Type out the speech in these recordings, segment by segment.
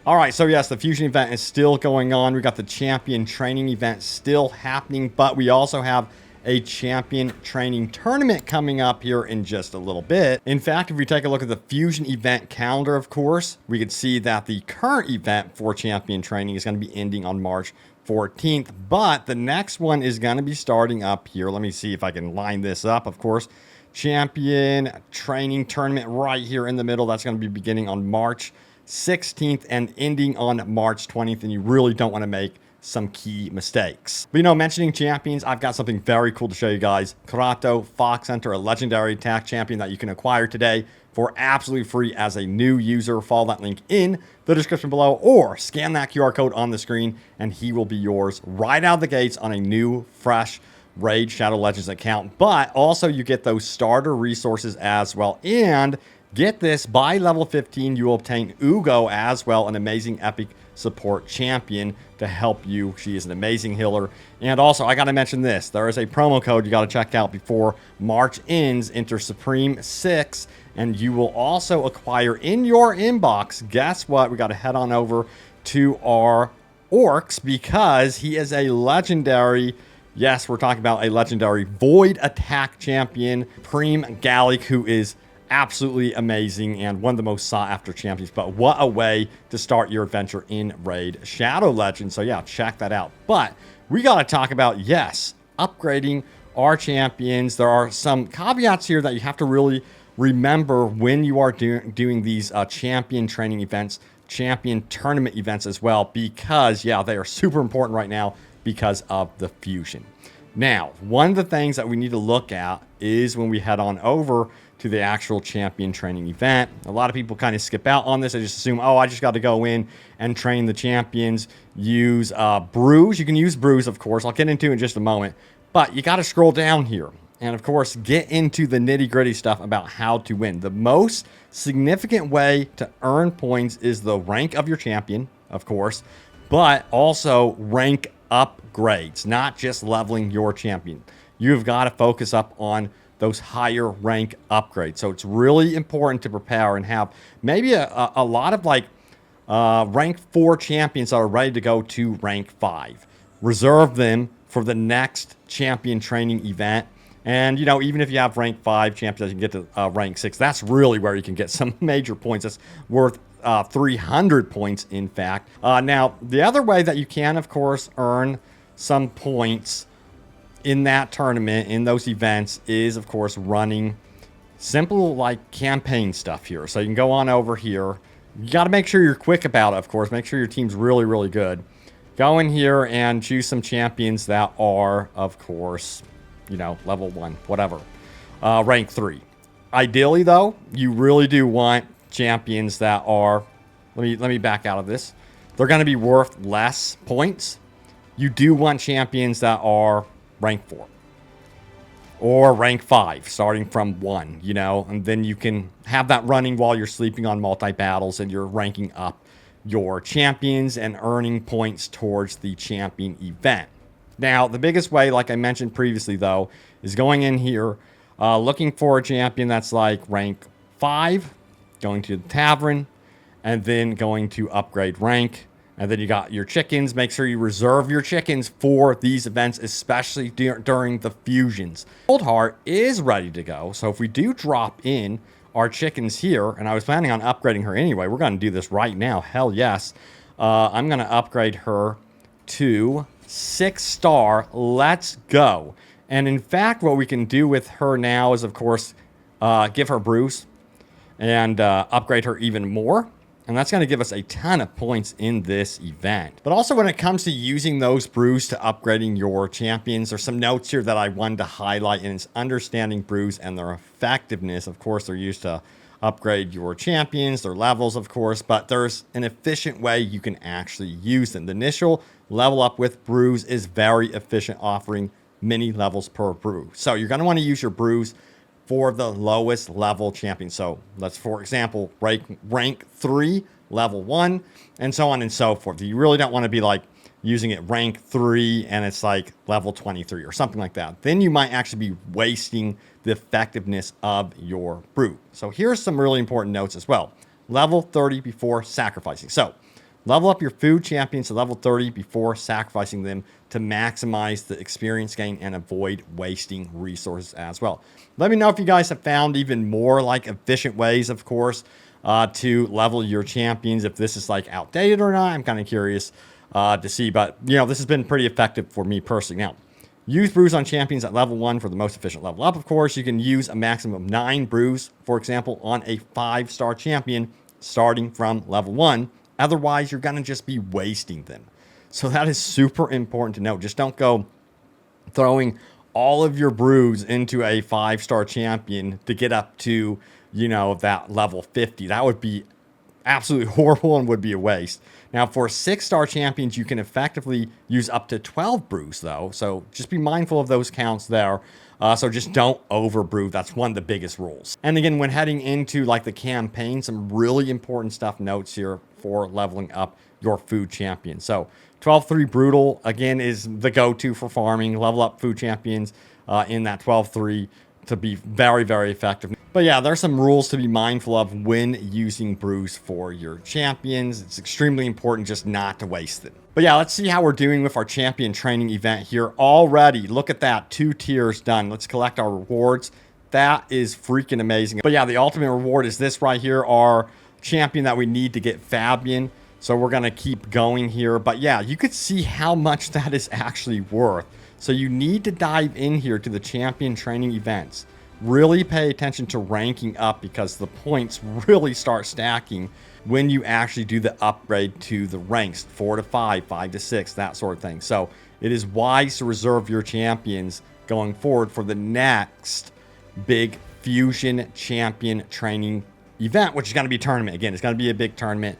All right, so yes, the Fusion event is still going on. We got the champion training event still happening, but we also have a champion training tournament coming up here in just a little bit. In fact, if we take a look at the Fusion event calendar, of course, we can see that the current event for champion training is going to be ending on March 14th, but the next one is going to be starting up here. Let me see if I can line this up. Of course, champion training tournament right here in the middle. That's going to be beginning on March 16th and ending on March 20th, and you really don't want to make some key mistakes. But, you know, mentioning champions, I've got something very cool to show you guys. Karato Fox Hunter, a legendary attack champion that you can acquire today for absolutely free as a new user. Follow that link in the description below or scan that QR code on the screen and he will be yours right out of the gates on a new, fresh Raid Shadow Legends account. But also you get those starter resources as well. And get this, by level 15, you will obtain Ugo as well, an amazing epic support champion to help you. She is an amazing healer. And also, I got to mention this. There is a promo code you got to check out before March ends. Enter Supreme6, and you will also acquire in your inbox, guess what? We got to head on over to our orcs because he is a legendary. Yes, we're talking about a legendary void attack champion, Prime Gallic, who is absolutely amazing and one of the most sought after champions. But what a way to start your adventure in Raid Shadow Legends. So yeah, check that out. But we got to talk about, yes, upgrading our champions. There are some caveats here that you have to really remember when you are doing these champion training events, champion tournament events as well, because yeah, they are super important right now because of the fusion. Now, one of the things that we need to look at is when we head on over to the actual champion training event. A lot of people kind of skip out on this. They just assume, oh, I just got to go in and train the champions, use brews. You can use brews, of course. I'll get into it in just a moment. But you got to scroll down here and, of course, get into the nitty-gritty stuff about how to win. The most significant way to earn points is the rank of your champion, of course, but also rank upgrades, not just leveling your champion. You've got to focus up on those higher rank upgrades. So it's really important to prepare and have maybe a lot of like rank 4 champions that are ready to go to rank 5. Reserve them for the next champion training event. And, you know, even if you have rank 5 champions, you can get to rank 6. That's really where you can get some major points. That's worth 300 points, in fact. Now, the other way that you can, of course, earn some points in that tournament, in those events, is, of course, running simple, like, campaign stuff here. So you can go on over here. You got to make sure you're quick about it, of course. Make sure your team's really, really good. Go in here and choose some champions that are, of course, you know, level 1, whatever. Rank 3. Ideally, though, you really do want champions that are, let me back out of this. They're going to be worth less points. You do want champions that are rank 4 or rank 5, starting from 1, you know, and then you can have that running while you're sleeping on multi-battles and you're ranking up your champions and earning points towards the champion event. Now, the biggest way, like I mentioned previously, though, is going in here, looking for a champion that's like rank 5, going to the tavern, and then going to upgrade rank. And then you got your chickens. Make sure you reserve your chickens for these events, especially during the fusions. Cold Heart is ready to go. So if we do drop in our chickens here, and I was planning on upgrading her anyway. We're going to do this right now. Hell yes. I'm going to upgrade her to 6-star. Let's go. And in fact, what we can do with her now is, of course, give her brews and upgrade her even more. And that's going to give us a ton of points in this event. But also when it comes to using those brews to upgrading your champions, there's some notes here that I wanted to highlight, and it's understanding brews and their effectiveness. Of course, they're used to upgrade your champions, their levels, of course, but there's an efficient way you can actually use them. The initial level up with brews is very efficient, offering many levels per brew. So you're going to want to use your brews for the lowest level champion. So let's, for example, rank 3, level 1, and so on and so forth. You really don't want to be like using it rank 3 and it's like level 23 or something like that. Then you might actually be wasting the effectiveness of your brew. So here's some really important notes as well. Level 30 before sacrificing. So Level up your food champions to level 30 before sacrificing them to maximize the experience gain and avoid wasting resources as well. Let me know if you guys have found even more like efficient ways, of course, to level your champions. If this is like outdated or not, I'm kind of curious to see. But, you know, this has been pretty effective for me personally. Now, use brews on champions at level 1 for the most efficient level up, of course. You can use a maximum of 9 brews, for example, on a 5-star champion starting from level 1. Otherwise, you're going to just be wasting them. So that is super important to note. Just don't go throwing all of your brews into a 5-star champion to get up to, you know, that level 50. That would be absolutely horrible and would be a waste. Now, for 6-star champions, you can effectively use up to 12 brews, though. So just be mindful of those counts there. So just don't overbrew. That's one of the biggest rules. And again, when heading into like the campaign, some really important stuff notes here for leveling up your food champion. So 12-3 brutal, again, is the go-to for farming. Level up food champions in that 12-3 to be very, very effective. But yeah, there's some rules to be mindful of when using brews for your champions. It's extremely important just not to waste them. But yeah, let's see how we're doing with our champion training event here already. Look at that, 2 tiers done. Let's collect our rewards. That is freaking amazing. But yeah, the ultimate reward is this right here, our champion that we need to get, Fabian. So we're going to keep going here. But yeah, you could see how much that is actually worth. So you need to dive in here to the champion training events. Really pay attention to ranking up because the points really start stacking when you actually do the upgrade to the ranks, 4 to 5, 5 to 6, that sort of thing. So it is wise to reserve your champions going forward for the next big Fusion champion training event, which is going to be a tournament. Again, it's going to be a big tournament.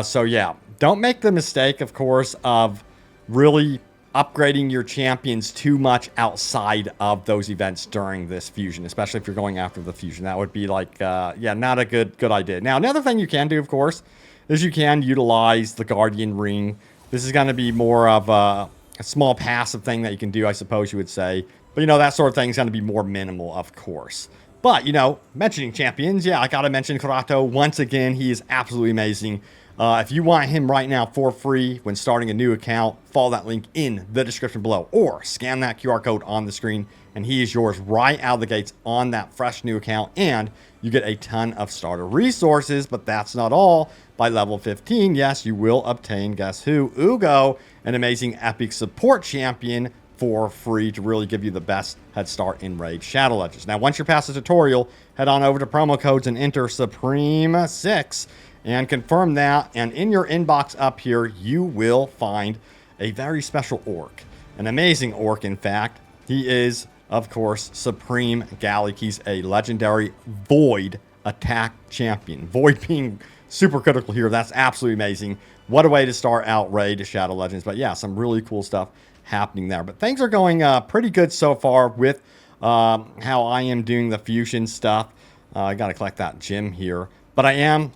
So yeah, don't make the mistake, of course, of really upgrading your champions too much outside of those events during this fusion, especially if you're going after the fusion. That would be like, yeah, not a good idea. Now, another thing you can do, of course, is you can utilize the Guardian Ring. This is going to be more of a small passive thing that you can do, I suppose you would say. But, you know, that sort of thing is going to be more minimal, of course. But, you know, mentioning champions, yeah, I got to mention Karato. Once again, he is absolutely amazing. If you want him right now for free when starting a new account, follow that link in the description below or scan that QR code on the screen and he is yours right out of the gates on that fresh new account, and you get a ton of starter resources. But that's not all. By level 15, yes, you will obtain, guess who? Ugo, an amazing epic support champion for free to really give you the best head start in Raid Shadow Legends. Now, once you're past the tutorial, head on over to promo codes and enter Supreme6 and confirm that, and in your inbox up here, you will find a very special orc. An amazing orc, in fact. He is, of course, Supreme Gallic. He's a legendary Void attack champion. Void being super critical here. That's absolutely amazing. What a way to start out Raid Shadow Legends. But yeah, some really cool stuff happening there. But things are going pretty good so far with how I am doing the fusion stuff. I got to collect that gem here. But I am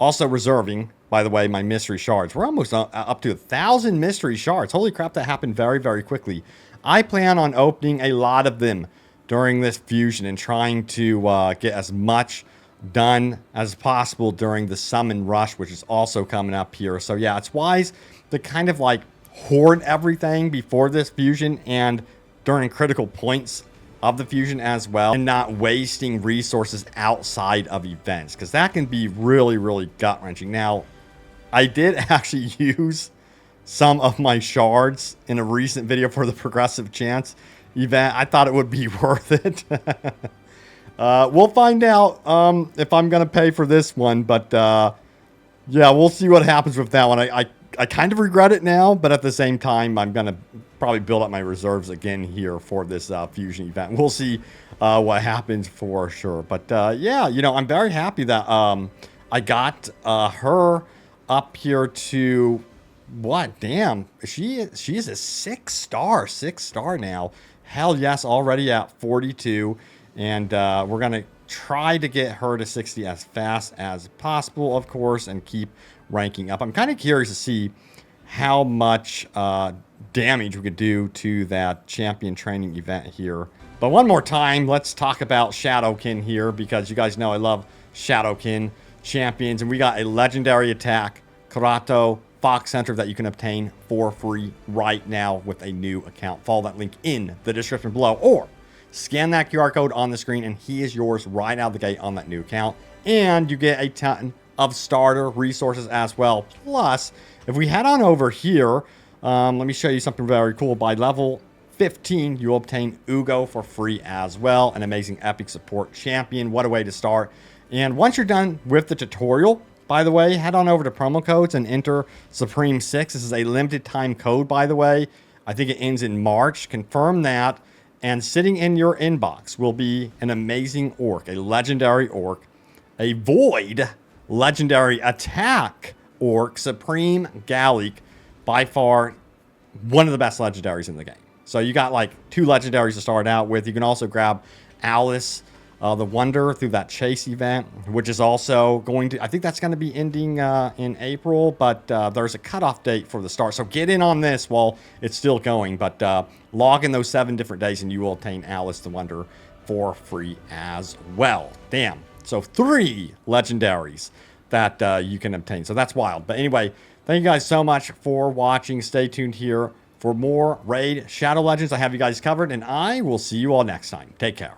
also reserving, by the way, my mystery shards. We're almost up to 1,000 mystery shards. Holy crap, that happened very, very quickly. I plan on opening a lot of them during this fusion and trying to get as much done as possible during the summon rush, which is also coming up here. So yeah, it's wise to kind of like hoard everything before this fusion and during critical points of the fusion as well, and not wasting resources outside of events, because that can be really, really gut-wrenching. Now, I did actually use some of my shards in a recent video for the Progressive Chance event. I thought it would be worth it. We'll find out if I'm going to pay for this one, but yeah, we'll see what happens with that one. I kind of regret it now, but at the same time, I'm going to probably build up my reserves again here for this fusion event. We'll see what happens for sure. But yeah, you know, I'm very happy that I got her up here to what? Damn, she is a 6-star now. Hell yes, already at 42, and we're gonna try to get her to 60 as fast as possible, of course, and keep ranking up. I'm kind of curious to see how much damage we could do to that champion training event here. But one more time, let's talk about Shadowkin here, because you guys know I love Shadowkin champions. And we got a legendary attack, Karato, Fox Center that you can obtain for free right now with a new account. Follow that link in the description below, or scan that QR code on the screen and he is yours right out of the gate on that new account. And you get a ton of starter resources as well. Plus, if we head on over here, let me show you something very cool. By level 15, you'll obtain Ugo for free as well. An amazing epic support champion. What a way to start. And once you're done with the tutorial, by the way, head on over to promo codes and enter Supreme6. This is a limited time code, by the way. I think it ends in March. Confirm that. And sitting in your inbox will be an amazing orc, a legendary orc, a void legendary attack orc, Supreme Gallic, by far one of the best legendaries in the game. So you got like 2 legendaries to start out with. You can also grab Alice, the Wonder, through that chase event, which is also going to, I think that's going to be ending in April, but there's a cutoff date for the start. So get in on this while it's still going, but log in those 7 different days and you will obtain Alice the Wonder for free as well. Damn. So 3 legendaries that you can obtain. So that's wild. But anyway, thank you guys so much for watching. Stay tuned here for more Raid Shadow Legends. I have you guys covered, and I will see you all next time. Take care.